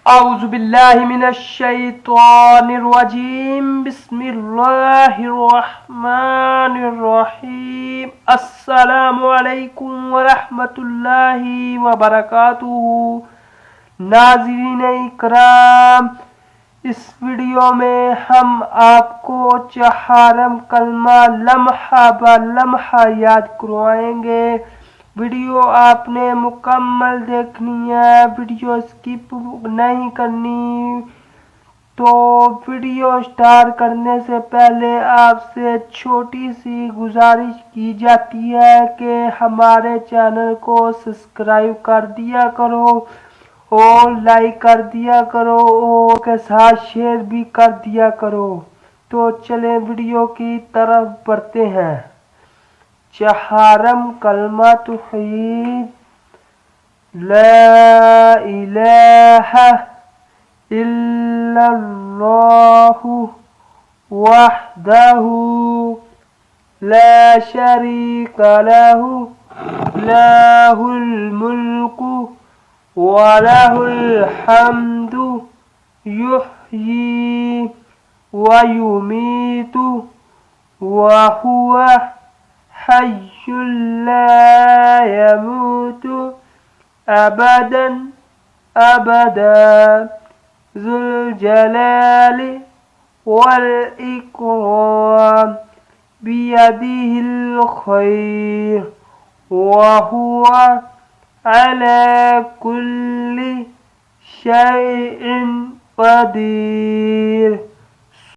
اعوذ باللہ من الشیطان الرجیم بسم اللہ الرحمن الرحیم السلام علیکم ورحمۃ اللہ وبرکاتہ۔ ناظرین اکرام، اس ویڈیو میں ہم آپ کو چہارم کلمہ لمحہ بہ لمحہ یاد کروائیں گے۔ ویڈیو آپ نے مکمل دیکھنی ہے، ویڈیو سکپ نہیں کرنی۔ تو ویڈیو سٹارٹ کرنے سے پہلے آپ سے چھوٹی سی گزارش کی جاتی ہے کہ ہمارے چینل کو سبسکرائب کر دیا کرو اور لائک کر دیا کرو اور کے ساتھ شیئر بھی کر دیا کرو۔ تو چلیں ویڈیو کی طرف بڑھتے ہیں۔ چہارم کلمہ توحید، لا الہ الا اللہ وحدہ لا شریک لہ لہ الملک ولہ الحمد یحیی ویمیت وہو حی لا یموت ابدا ابدا ذو الجلال والاکرام بیدہ الخیر وہو علی کل شیء قدیر۔